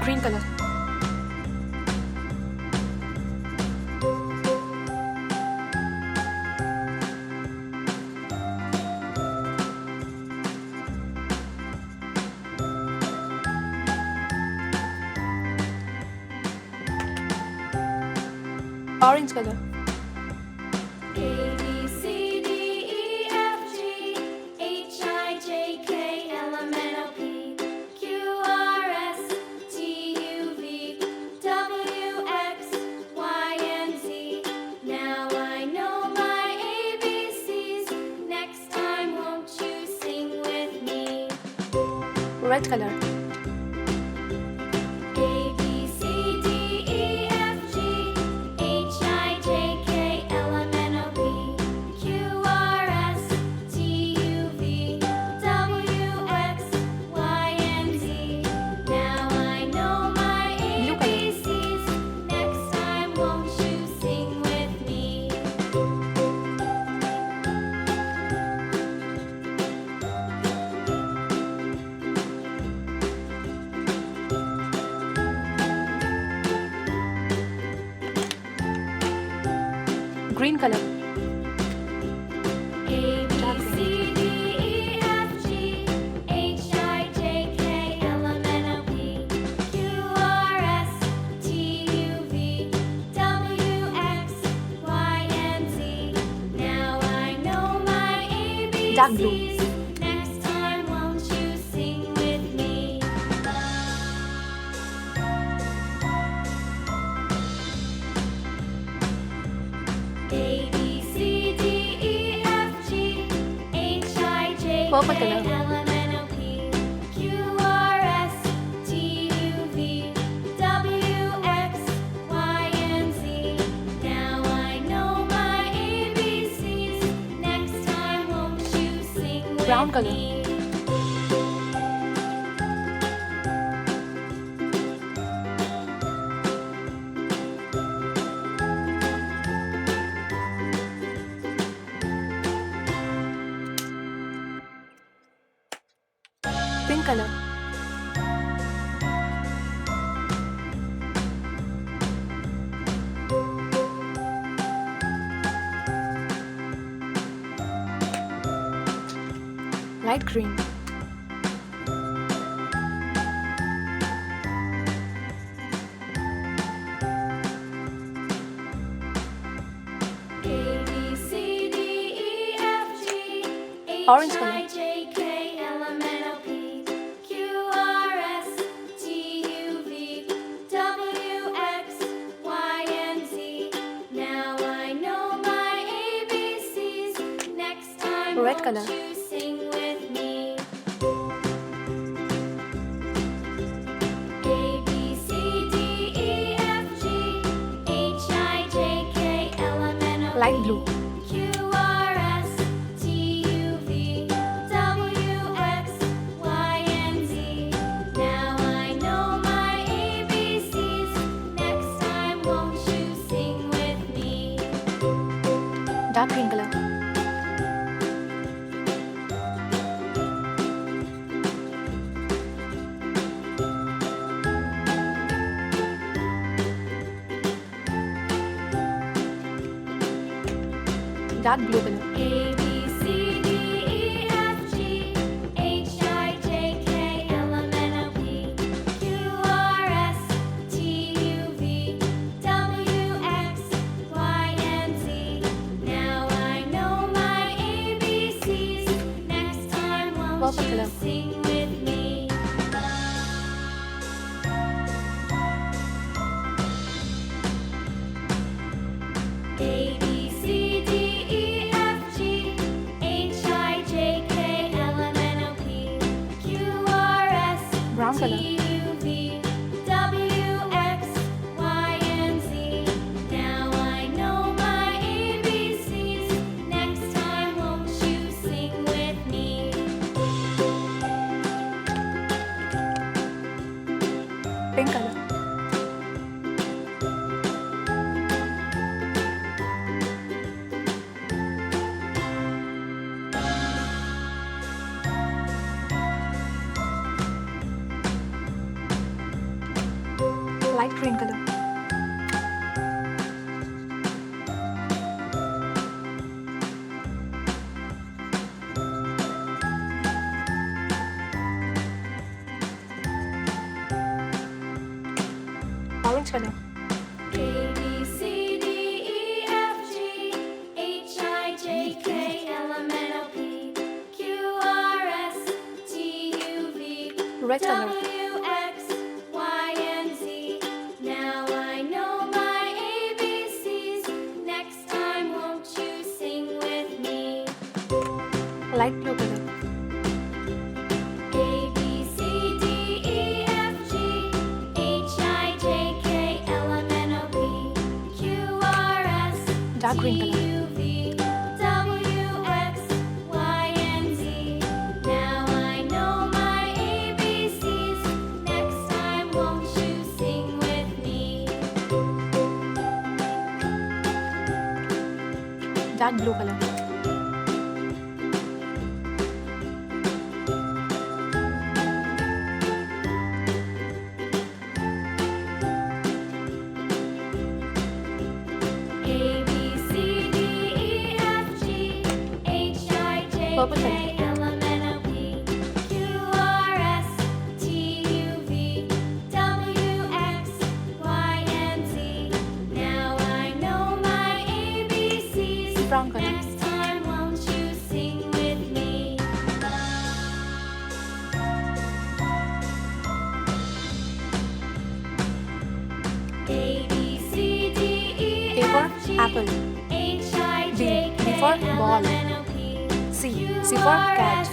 green color, orange color, A B C D E F G H I J K L M N O P Q R S T U V W X Y and Z. Now I know my ABCs. Next time, won't you sing with me? red color, A B C D E F G H I J K L M N O P Q R S T U V W X Y and Z. Now I know my Blue color. ABCs. Next time, won't you sing with me? green color, A B C D E F G H I J K L M N O P Q R S T U V W X Y and Z. Now I know my ABCs. Dark blue. Next time, won't you sing with me? A B C D E F G H I J Purple K color. L M N O P Q R S T U V W X Y and Z. Now I know my ABCs. Next time, won't you sing with Brown color. me? pink color, light green, A B C D E F G H Orange color. I J K L M N O P Q R S T U V W X Y and Z. Now I know my ABCs. Next time, Red won't color. you sing with me? A B C D E F G H I J K L M N O P light blue, Q R S T U V W X Y and Z. Now I know my ABCs. Next time, won't you sing with me? dark green color, dark blue color, A B C D E F G H I J K L M N O P Q R S T U V W X Y and Z. Now I know my ABCs. Next time, won't Purple you color. sing with me? A B C D E F G H I J K L M N O P Q R S brown color, T U V W X Y and Z. Now I know my ABCs. Next time, won't you sing with me? pink color, light green color. Orange color. A B C D E F G H I J K L M N O P Q R S T U V Red color. W X Y and Z. Now I know my ABCs. Next time, won't you sing with me? Light blue color. A B C D E F G H I J K L M N O P Q R S Dark green T color. U V W X Y and Z. Now I know my ABCs. Next time, won't you sing with me? Dark blue color. A B C D E F G H I J Purple K L M N O P Q R S T U V W X Y and Z. Now I know my ABCs. Brown color. Next time, won't you sing with me? A B C D E A for F G apple. H I B. J B K for L ball. M N O P C. Q C for R cat. S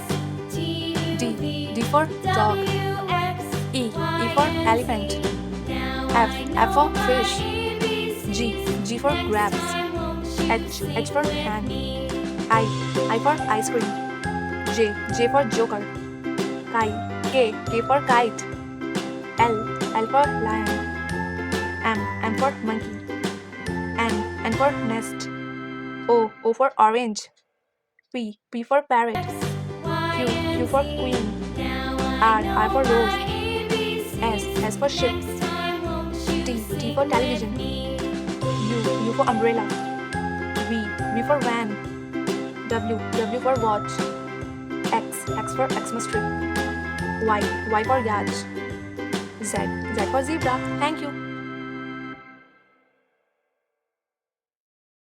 T U D. V D for dog. W X E. E Y for and elephant. Z. Now F. I F know for my fish. ABCs. G. G for Next grapes. time, won't you H. sing H for with hand. me? I for ice cream. J. J for joker. K. K for kite. L for lion. M for monkey. N for nest. O for orange. P for parrot. Y Q and for Z. queen. Now I R for know rose. my ABCs. S for ship. Next time, won't you T sing for with television. me? U for umbrella. V for van. W for watch. X for Xmas tree. Y for yacht. Z for zebra. Thank you.